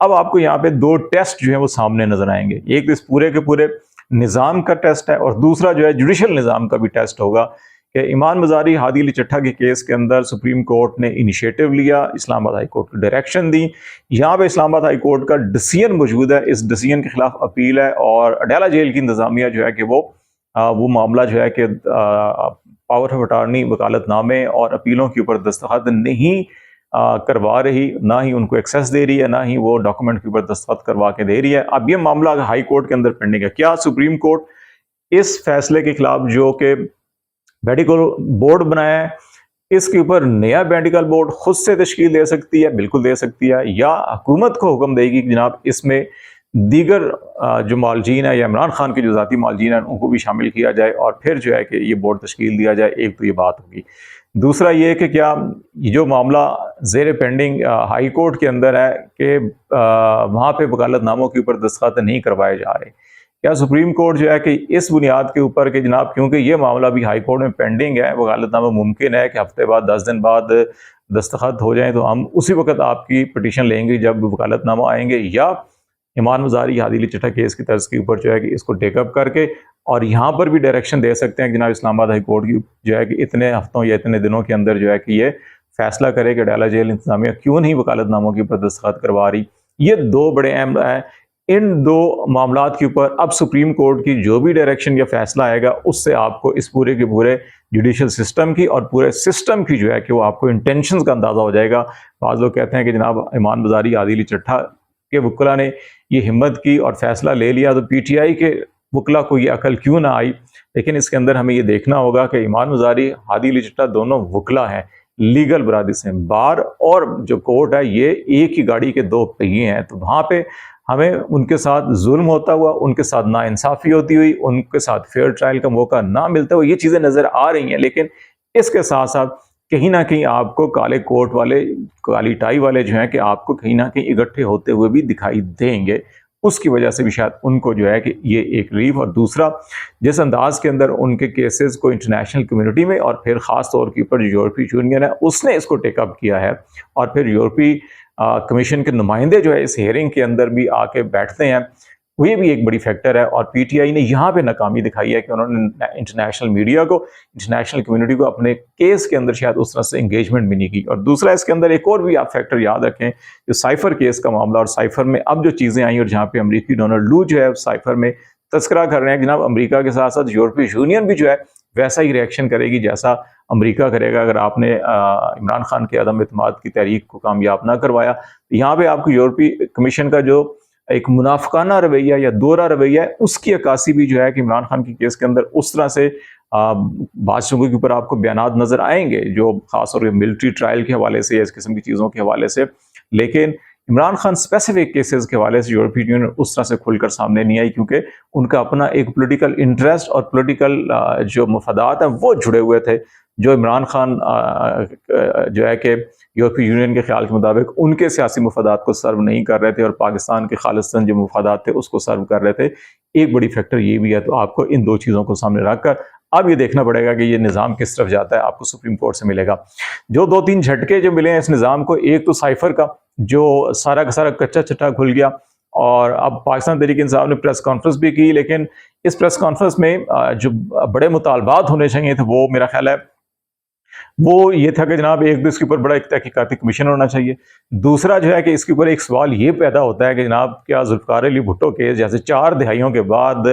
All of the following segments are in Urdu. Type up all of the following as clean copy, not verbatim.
اب آپ کو یہاں پہ دو ٹیسٹ جو ہیں وہ سامنے نظر آئیں گے، ایک تو اس پورے کے پورے نظام کا ٹیسٹ ہے اور دوسرا جو ہے جوڈیشل نظام کا بھی ٹیسٹ ہوگا کہ ایمان مزاری ہادی علی چٹھا کے کیس کے اندر سپریم کورٹ نے انیشیٹو لیا، اسلام آباد ہائی کورٹ کو ڈائریکشن دی، یہاں پہ اسلام آباد ہائی کورٹ کا ڈیسیژن موجود ہے، اس ڈیسیژن کے خلاف اپیل ہے اور اڈیالہ جیل کی انتظامیہ جو ہے کہ وہ معاملہ جو ہے کہ پاور آف اٹارنی وکالت نامے اور اپیلوں کے اوپر دستخط نہیں کروا رہی، نہ ہی ان کو ایکسیس دے رہی ہے، نہ ہی وہ ڈاکومنٹ کے اوپر دستخط کروا کے دے رہی ہے۔ اب یہ معاملہ ہائی کورٹ کے اندر پینڈنگ ہے، کیا سپریم کورٹ اس فیصلے کے خلاف جو کہ میڈیکل بورڈ بنایا ہے اس کے اوپر نیا میڈیکل بورڈ خود سے تشکیل دے سکتی ہے؟ بالکل دے سکتی ہے، یا حکومت کو حکم دے گی کہ جناب اس میں دیگر جو معالجین ہیں یا عمران خان کے جو ذاتی معالجین ہیں ان کو بھی شامل کیا جائے اور پھر جو ہے کہ یہ بورڈ تشکیل دیا جائے؟ ایک تو یہ بات ہوگی۔ دوسرا یہ کہ کیا یہ جو معاملہ زیر پینڈنگ ہائی کورٹ کے اندر ہے کہ وہاں پہ وکالت ناموں کے اوپر دستخط نہیں کروائے جا رہے، کیا سپریم کورٹ جو ہے کہ اس بنیاد کے اوپر کہ جناب کیونکہ یہ معاملہ بھی ہائی کورٹ میں پینڈنگ ہے، وکالت نامہ ممکن ہے کہ ہفتے بعد 10 دن بعد دستخط ہو جائیں تو ہم اسی وقت آپ کی پٹیشن لیں گے جب وکالت نامہ آئیں گے، یا ایمان مزاری ہادی علی چٹھا کیس کی طرز کے اوپر جو ہے کہ اس کو ٹیک اپ کر کے اور یہاں پر بھی ڈائریکشن دے سکتے ہیں کہ جناب اسلام آباد ہائی کورٹ کی جو ہے کہ اتنے ہفتوں یا اتنے دنوں کے اندر جو ہے کہ یہ فیصلہ کرے کہ اڈیالہ جیل انتظامیہ کیوں نہیں وکالت ناموں کے اوپر دستخط کروا رہی۔ یہ دو بڑے اہم ہیں، ان دو معاملات کے اوپر اب سپریم کورٹ کی جو بھی ڈائریکشن یا فیصلہ آئے گا اس سے آپ کو اس پورے کے پورے جوڈیشل سسٹم کی اور پورے سسٹم کی جو ہے کہ وہ آپ کو انٹینشنز کا اندازہ ہو جائے گا۔ بعض لوگ کہتے ہیں کہ جناب ایمان مزاری ہادی علی چٹھا کے وکلا نے یہ ہمت کی اور فیصلہ لے لیا تو پی ٹی آئی کے وکلا کو یہ عقل کیوں نہ آئی؟ لیکن اس کے اندر ہمیں یہ دیکھنا ہوگا کہ ایمان مزاری ہادی علی چٹھا دونوں وکلا ہیں، لیگل برادری سے، بار اور جو کورٹ ہے یہ ایک ہی گاڑی کے دو پہیے ہیں، تو وہاں پہ ہمیں ان کے ساتھ ظلم ہوتا ہوا، ان کے ساتھ ناانصافی ہوتی ہوئی، ان کے ساتھ فیئر ٹرائل کا موقع نہ ملتا ہوا، یہ چیزیں نظر آ رہی ہیں۔ لیکن اس کے ساتھ ساتھ کہیں نہ کہیں آپ کو کالے کوٹ والے، کالی ٹائی والے جو ہیں کہ آپ کو کہیں نہ کہیں اکٹھے ہوتے ہوئے بھی دکھائی دیں گے، اس کی وجہ سے بھی شاید ان کو جو ہے کہ یہ ایک ریلیف۔ اور دوسرا جس انداز کے اندر ان کے کیسز کو انٹرنیشنل کمیونٹی میں اور پھر خاص طور کے اوپر جو یورپی یونین ہے اس نے اس کو ٹیک اپ کیا ہے، اور پھر یورپی کمیشن کے نمائندے جو ہے اس ہیئرنگ کے اندر بھی آ کے بیٹھتے ہیں، وہ بھی ایک بڑی فیکٹر ہے۔ اور پی ٹی آئی نے یہاں پہ ناکامی دکھائی ہے کہ انہوں نے انٹرنیشنل میڈیا کو، انٹرنیشنل کمیونٹی کو اپنے کیس کے اندر شاید اس طرح سے انگیجمنٹ بھی نہیں کی۔ اور دوسرا اس کے اندر ایک اور بھی آپ فیکٹر یاد رکھیں، جو سائفر کیس کا معاملہ، اور سائفر میں اب جو چیزیں آئیں اور جہاں پہ امریکی ڈونلڈ لو جو ہے سائفر میں تذکرہ کر رہے ہیں، جناب امریکہ کے ساتھ ساتھ یورپی یونین بھی جو ہے ویسا ہی ریئیکشن کرے گی جیسا امریکہ کرے گا اگر آپ نے عمران خان کے عدم اعتماد کی تحریک کو کامیاب نہ کروایا۔ یہاں پہ آپ کو یورپی کمیشن کا جو ایک منافقانہ رویہ یا دورہ رویہ ہے اس کی عکاسی بھی جو ہے کہ عمران خان کی کیس کے اندر اس طرح سے بعض چیزوں کے اوپر آپ کو بیانات نظر آئیں گے جو خاص طور پہ ملٹری ٹرائل کے حوالے سے یا اس قسم کی چیزوں کے حوالے سے، لیکن عمران خان اسپیسیفک کیسز کے حوالے سے یورپی یونین اس طرح سے کھل کر سامنے نہیں آئی، کیونکہ ان کا اپنا ایک پولیٹیکل انٹرسٹ اور پولیٹیکل جو مفادات ہیں وہ جڑے ہوئے تھے، جو عمران خان جو ہے کہ یورپی یونین کے خیال کے مطابق ان کے سیاسی مفادات کو سرو نہیں کر رہے تھے اور پاکستان کے خالصتاً جو مفادات تھے اس کو سرو کر رہے تھے۔ ایک بڑی فیکٹر یہ بھی ہے، تو آپ کو ان دو چیزوں کو سامنے رکھ کر اب یہ دیکھنا پڑے گا کہ یہ نظام کس طرف جاتا ہے۔ آپ کو سپریم کورٹ سے ملے گا جو دو تین جھٹکے جو ملے ہیں اس نظام کو، ایک تو سائفر کا جو سارا کا سارا کچا چٹا کھل گیا، اور اب پاکستان تحریک انصاف نے پریس کانفرنس بھی کی، لیکن اس پریس کانفرنس میں جو بڑے مطالبات ہونے چاہیے تھے وہ میرا خیال ہے وہ یہ تھا کہ جناب ایک تو اس کے اوپر بڑا ایک تحقیقاتی کمیشن ہونا چاہیے، دوسرا جو ہے کہ اس کے اوپر ایک سوال یہ پیدا ہوتا ہے کہ جناب کیا ذوالفقار علی بھٹو کیس جیسے 4 دہائیوں کے بعد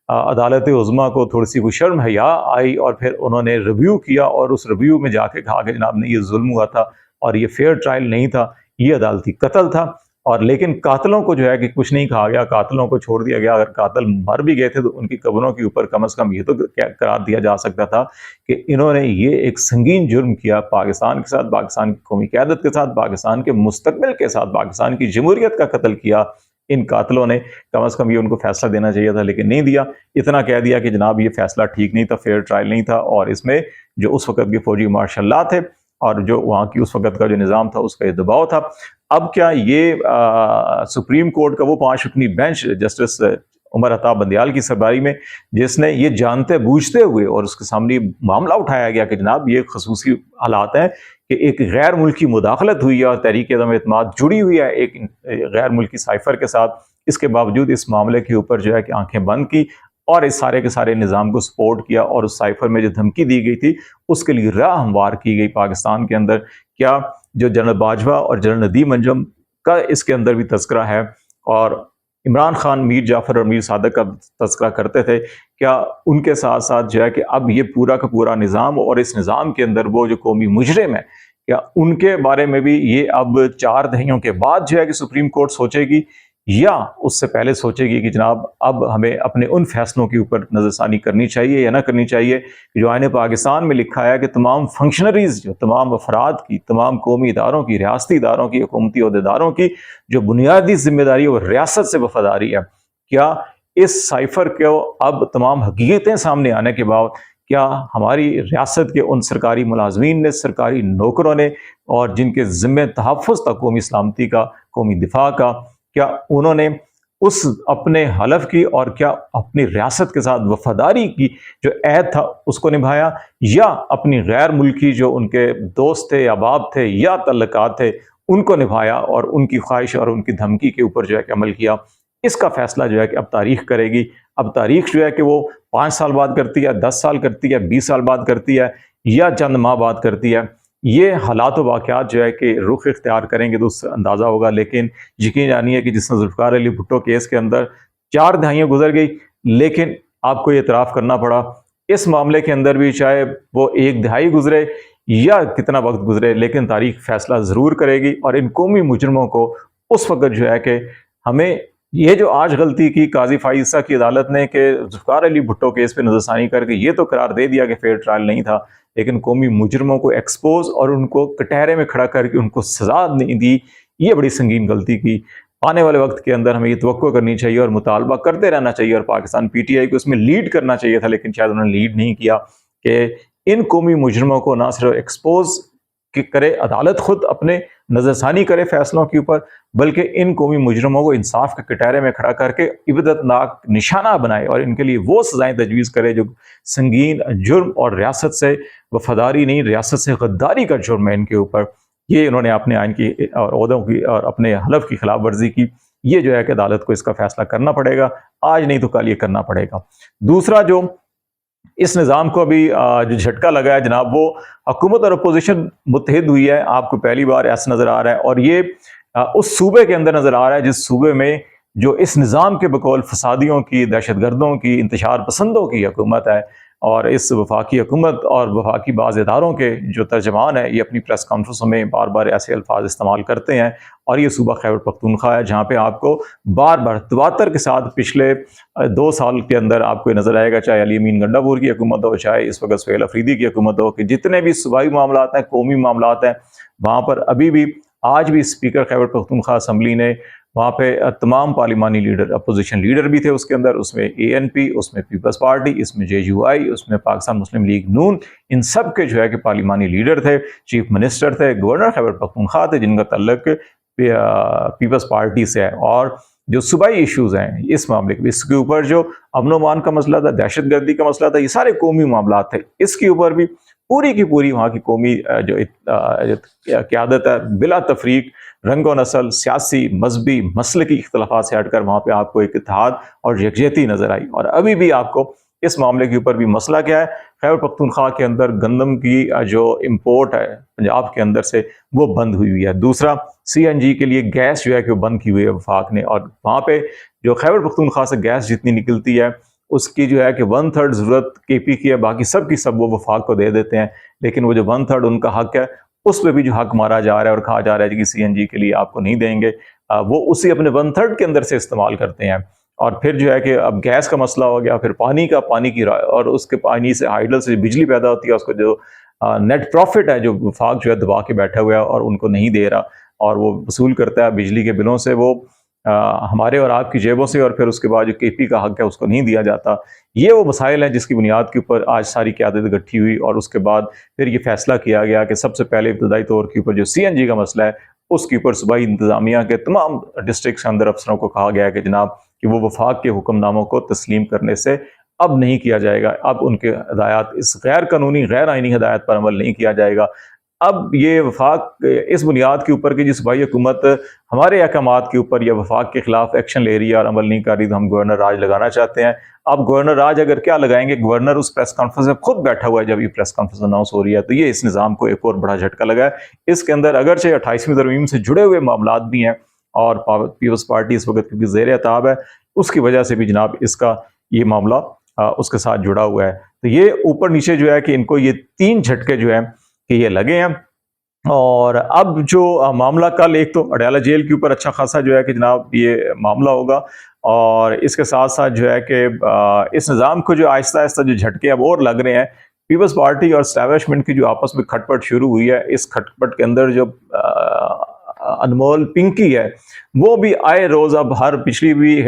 عدالت عظمیٰ کو تھوڑی سی وہ شرم حیا آئی اور پھر انہوں نے ریویو کیا اور اس ریویو میں جا کے کہا کہ جناب نہیں، یہ ظلم ہوا تھا اور یہ فیئر ٹرائل نہیں تھا، یہ عدالتی قتل تھا، اور لیکن قاتلوں کو جو ہے کہ کچھ نہیں کہا گیا، قاتلوں کو چھوڑ دیا گیا۔ اگر قاتل مر بھی گئے تھے تو ان کی قبروں کے اوپر کم از کم یہ تو قرار دیا جا سکتا تھا کہ انہوں نے یہ ایک سنگین جرم کیا پاکستان کے ساتھ، پاکستان کی قومی قیادت کے ساتھ، پاکستان کے مستقبل کے ساتھ، پاکستان کی جمہوریت کا قتل کیا ان قاتلوں نے، کم از کم یہ ان کو فیصلہ دینا چاہیے تھا لیکن نہیں دیا۔ اتنا کہہ دیا کہ جناب یہ فیصلہ ٹھیک نہیں تھا، فیئر ٹرائل نہیں تھا، اور اس میں جو اس وقت کے فوجی مارشل لا تھے اور جو وہاں کی اس وقت کا جو نظام تھا اس کا یہ دباؤ تھا۔ اب کیا یہ سپریم کورٹ کا وہ 5 رکنی بینچ جسٹس عمر عطا بندیال کی سربراہی میں، جس نے یہ جانتے بوجھتے ہوئے اور اس کے سامنے معاملہ اٹھایا گیا کہ جناب یہ خصوصی حالات ہیں کہ ایک غیر ملکی مداخلت ہوئی ہے اور تحریک عدم اعتماد جڑی ہوئی ہے ایک غیر ملکی سائفر کے ساتھ، اس کے باوجود اس معاملے کے اوپر جو ہے کہ آنکھیں بند کی اور اس سارے کے سارے نظام کو سپورٹ کیا، اور اس سائفر میں جو دھمکی دی گئی تھی اس کے لیے راہ ہموار کی گئی پاکستان کے اندر۔ کیا جو جنرل باجوہ اور جنرل ندیم انجم کا اس کے اندر بھی تذکرہ ہے، اور عمران خان میر جعفر اور میر صادق کا تذکرہ کرتے تھے، کیا ان کے ساتھ ساتھ جو ہے کہ اب یہ پورا کا پورا نظام اور اس نظام کے اندر وہ جو قومی مجرم ہے، کیا ان کے بارے میں بھی یہ اب 4 دہائیوں کے بعد جو ہے کہ سپریم کورٹ سوچے گی، یا اس سے پہلے سوچے گی کہ جناب اب ہمیں اپنے ان فیصلوں کے اوپر نظر ثانی کرنی چاہیے یا نہ کرنی چاہیے کہ جو آئین پاکستان میں لکھا ہے کہ تمام فنکشنریز، جو تمام افراد کی، تمام قومی اداروں کی، ریاستی اداروں کی، حکومتی عہدیداروں کی جو بنیادی ذمہ داری اور ریاست سے وفاداری ہے، کیا اس سائفر کو اب تمام حقیقتیں سامنے آنے کے بعد کیا ہماری ریاست کے ان سرکاری ملازمین نے، سرکاری نوکروں نے، اور جن کے ذمہ تحفظ تھا قومی سلامتی کا، قومی دفاع کا، کیا انہوں نے اس اپنے حلف کی اور کیا اپنی ریاست کے ساتھ وفاداری کی جو عہد تھا اس کو نبھایا، یا اپنی غیر ملکی جو ان کے دوست تھے یا باپ تھے یا تعلقات تھے ان کو نبھایا اور ان کی خواہش اور ان کی دھمکی کے اوپر جو ہے کہ عمل کیا؟ اس کا فیصلہ جو ہے کہ اب تاریخ کرے گی۔ اب تاریخ جو ہے کہ وہ 5 سال بعد کرتی ہے، 10 سال کرتی ہے، 20 سال بعد کرتی ہے، یا چند ماہ بعد کرتی ہے، یہ حالات و واقعات جو ہے کہ رخ اختیار کریں گے تو اس سے اندازہ ہوگا۔ لیکن یقین جانیے کہ جس نے ذوالفقار علی بھٹو کیس کے اندر 4 دہائیاں گزر گئی، لیکن آپ کو یہ اعتراف کرنا پڑا اس معاملے کے اندر بھی، چاہے وہ 1 دہائی گزرے یا کتنا وقت گزرے، لیکن تاریخ فیصلہ ضرور کرے گی، اور ان قومی مجرموں کو اس وقت جو ہے کہ ہمیں یہ جو آج غلطی کی قاضی فائز عیسیٰ کی عدالت نے کہ ذوالفقار علی بھٹو کیس پہ نظر ثانی کر کے یہ تو قرار دے دیا کہ فیئر ٹرائل نہیں تھا، لیکن قومی مجرموں کو ایکسپوز اور ان کو کٹہرے میں کھڑا کر کے ان کو سزا نہیں دی، یہ بڑی سنگین غلطی کی۔ آنے والے وقت کے اندر ہمیں یہ توقع کرنی چاہیے اور مطالبہ کرتے رہنا چاہیے، اور پاکستان پی ٹی آئی کو اس میں لیڈ کرنا چاہیے تھا، لیکن شاید انہوں نے لیڈ نہیں کیا، کہ ان قومی مجرموں کو نہ صرف ایکسپوز کرے عدالت، خود اپنے نظر ثانی کرے فیصلوں کے اوپر، بلکہ ان قومی مجرموں کو انصاف کے کٹہرے میں کھڑا کر کے عبرت ناک نشانہ بنائے، اور ان کے لیے وہ سزائیں تجویز کرے جو سنگین جرم اور ریاست سے وفاداری نہیں، ریاست سے غداری کا جرم ہے ان کے اوپر۔ یہ انہوں نے اپنے آئین کی اور عہدوں کی اور اپنے حلف کی خلاف ورزی کی، یہ جو ہے کہ عدالت کو اس کا فیصلہ کرنا پڑے گا، آج نہیں تو کل یہ کرنا پڑے گا۔ دوسرا جو اس نظام کو ابھی جو جھٹکا لگا ہے جناب، وہ حکومت اور اپوزیشن متحد ہوئی ہے، آپ کو پہلی بار ایسا نظر آ رہا ہے، اور یہ اس صوبے کے اندر نظر آ رہا ہے جس صوبے میں جو اس نظام کے بقول فسادیوں کی، دہشت گردوں کی، انتشار پسندوں کی حکومت ہے، اور اس وفاقی حکومت اور وفاقی بعض اداروں کے جو ترجمان ہیں یہ اپنی پریس کانفرنسوں میں بار بار ایسے الفاظ استعمال کرتے ہیں، اور یہ صوبہ خیبر پختونخوا ہے جہاں پہ آپ کو بار بار تواتر کے ساتھ پچھلے 2 سال کے اندر آپ کو یہ نظر آئے گا، چاہے علی امین گنڈاپور کی حکومت ہو، چاہے اس وقت سہیل افریدی کی حکومت ہو، کہ جتنے بھی صوبائی معاملات ہیں، قومی معاملات ہیں، وہاں پر ابھی بھی آج بھی اسپیکر خیبر پختونخوا اسمبلی نے وہاں پہ تمام پارلیمانی لیڈر، اپوزیشن لیڈر بھی تھے اس کے اندر، اس میں اے این پی، اس میں پیپلز پارٹی، اس میں جے یو آئی، اس میں پاکستان مسلم لیگ نون، ان سب کے جو ہے کہ پارلیمانی لیڈر تھے، چیف منسٹر تھے، گورنر خیبر پختونخوا تھے جن کا تعلق پیپلز پارٹی سے ہے، اور جو صوبائی ایشوز ہیں اس معاملے کے، اس کے اوپر جو امن و امان کا مسئلہ تھا، دہشت گردی کا مسئلہ تھا، یہ سارے قومی معاملات تھے، اس کے اوپر بھی پوری کی پوری وہاں کی قومی جو قیادت ہے بلا تفریق، رنگ و نسل، سیاسی، مذہبی، مسلکی اختلافات سے ہٹ کر وہاں پہ آپ کو ایک اتحاد اور یکجہتی نظر آئی، اور ابھی بھی آپ کو اس معاملے کے اوپر بھی مسئلہ کیا ہے، خیبر پختونخوا کے اندر گندم کی جو امپورٹ ہے پنجاب کے اندر سے وہ بند ہوئی ہے۔ دوسرا سی این جی کے لیے گیس جو ہے کہ وہ بند کی ہوئی ہے وفاق نے، اور وہاں پہ جو خیبر پختونخوا سے گیس جتنی نکلتی ہے اس کی جو ہے کہ 1/3 ضرورت کے پی کی ہے، باقی سب کی سب وہ وفاق کو دے دیتے ہیں، لیکن وہ جو 1/3 ان کا حق ہے اس پہ بھی جو حق مارا جا رہا ہے اور کہا جا رہا ہے کہ سی این جی کے لیے آپ کو نہیں دیں گے، وہ اسی اپنے 1/3 کے اندر سے استعمال کرتے ہیں۔ اور پھر جو ہے کہ اب گیس کا مسئلہ ہو گیا، پھر پانی کی اور اس کے پانی سے ہائیڈل سے بجلی پیدا ہوتی ہے، اس کو جو نیٹ پروفٹ ہے جو وفاق جو ہے دبا کے بیٹھا ہوا ہے اور ان کو نہیں دے رہا، اور وہ وصول کرتا ہے بجلی کے بلوں سے، وہ ہمارے اور آپ کی جیبوں سے، اور پھر اس کے بعد جو کے پی کا حق ہے اس کو نہیں دیا جاتا۔ یہ وہ مسائل ہیں جس کی بنیاد کے اوپر آج ساری قیادت اکٹھی ہوئی، اور اس کے بعد پھر یہ فیصلہ کیا گیا کہ سب سے پہلے ابتدائی طور کے اوپر جو سی این جی کا مسئلہ ہے اس کے اوپر صوبائی انتظامیہ کے تمام ڈسٹرکٹس کے اندر افسروں کو کہا گیا کہ جناب کہ وہ وفاق کے حکم ناموں کو تسلیم کرنے سے اب نہیں کیا جائے گا، اب ان کے ہدایات، اس غیر قانونی غیر آئینی ہدایت پر عمل نہیں کیا جائے گا۔ اب یہ وفاق اس بنیاد کے اوپر کہ جس بھائی حکومت ہمارے احکامات کے اوپر یا وفاق کے خلاف ایکشن لے رہی ہے اور عمل نہیں کر رہی، تو ہم گورنر راج لگانا چاہتے ہیں۔ اب گورنر راج اگر کیا لگائیں گے، گورنر اس پریس کانفرنس میں خود بیٹھا ہوا ہے جب یہ پریس کانفرنس اناؤنس ہو رہی ہے، تو یہ اس نظام کو ایک اور بڑا جھٹکا لگا ہے۔ اس کے اندر اگرچہ 28ویں ترمیم سے جڑے ہوئے معاملات بھی ہیں، اور پیپلز پارٹی اس وقت کیونکہ زیر اعتاب ہے، اس کی وجہ سے بھی جناب اس کا یہ معاملہ اس کے ساتھ جڑا ہوا ہے۔ تو یہ اوپر نیچے جو ہے کہ ان کو یہ 3 جھٹکے جو ہیں کہ یہ لگے ہیں۔ اور اب جو معاملہ کل ایک تو اڈیالہ جیل کے اوپر اچھا خاصا جو ہے کہ جناب یہ معاملہ ہوگا، اور اس کے ساتھ ساتھ جو ہے کہ اس نظام کو جو آہستہ آہستہ جو جھٹکے اب اور لگ رہے ہیں، پیپلز پارٹی اور اسٹیبلشمنٹ کی جو آپس میں کھٹ پٹ شروع ہوئی ہے، اس کھٹ پٹ کے اندر جو انمول پنکی ہے وہ بھی آئے روز اب پچھلی بھی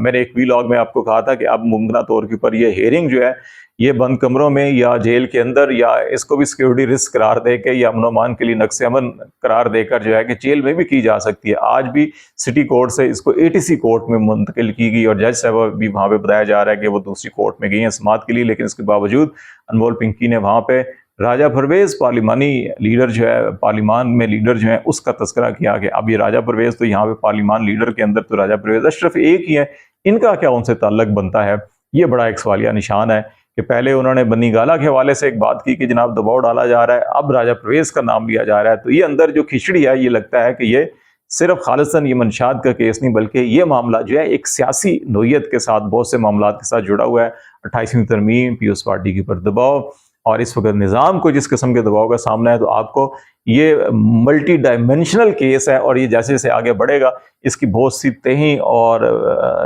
میں نے ایک ویلاگ میں آپ کو کہا تھا کہ اب ممکنہ طور کے اوپر یہ ہیئرنگ جو ہے یہ بند کمروں میں یا جیل کے اندر، یا اس کو بھی سیکیورٹی رسک قرار دے کے یا امن و امان کے لیے نقص امن قرار دے کر جو ہے کہ جیل میں بھی کی جا سکتی ہے۔ آج بھی سٹی کورٹ سے اس کو ATC کورٹ میں منتقل کی گئی، اور جج صاحب بھی وہاں پہ بتایا جا رہا ہے کہ وہ دوسری کورٹ میں گئی ہیں سماعت کے لیے، لیکن اس کے باوجود انمول پنکی نے وہاں پہ راجہ پرویز پارلیمانی لیڈر جو ہے، پارلیمان میں لیڈر جو ہے، اس کا تذکرہ کیا کہ اب یہ راجہ پرویز تو یہاں پہ پارلیمان لیڈر کے اندر تو راجہ پرویز اشرف ایک ہی ہے، ان کا کیا ان سے تعلق بنتا ہے؟ یہ بڑا ایک سوالیہ نشان ہے کہ پہلے انہوں نے بنی گالہ کے حوالے سے ایک بات کی کہ جناب دباؤ ڈالا جا رہا ہے، اب راجہ پرویز کا نام لیا جا رہا ہے۔ تو یہ اندر جو کھچڑی ہے، یہ لگتا ہے کہ یہ صرف خالصاً یہ منشیات کا کیس نہیں، بلکہ یہ معاملہ جو ہے ایک سیاسی نوعیت کے ساتھ بہت سے معاملات کے ساتھ جڑا ہوا ہے۔ 28ویں ترمیم، پیپلز پارٹی کے اوپر دباؤ، اور اس وقت نظام کو جس قسم کے دباؤ کا سامنا ہے، تو آپ کو یہ ملٹی ڈائمینشنل کیس ہے، اور یہ جیسے جیسے آگے بڑھے گا اس کی بہت سی تہیں اور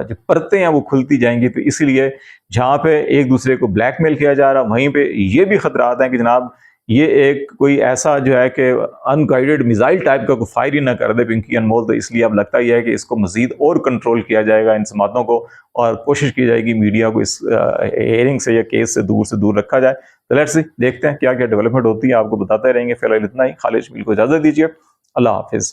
جو پرتیں ہیں وہ کھلتی جائیں گی۔ تو اس لیے جہاں پہ ایک دوسرے کو بلیک میل کیا جا رہا، وہیں پہ یہ بھی خطرات ہیں کہ جناب یہ ایک کوئی ایسا جو ہے کہ ان گائیڈڈ میزائل ٹائپ کا کوئی فائر ہی نہ کر دے پنکی انمول۔ تو اس لیے اب لگتا یہ ہے کہ اس کو مزید اور کنٹرول کیا جائے گا ان سماعتوں کو، اور کوشش کی جائے گی میڈیا کو اس ہیئرنگ سے یا کیس سے دور رکھا جائے۔ تو لیٹس سی، دیکھتے ہیں کیا کیا ڈیولپمنٹ ہوتی ہے، آپ کو بتاتے رہیں گے۔ فی الحال اتنا ہی، خالد شبیل کو اجازت دیجیے، اللہ حافظ۔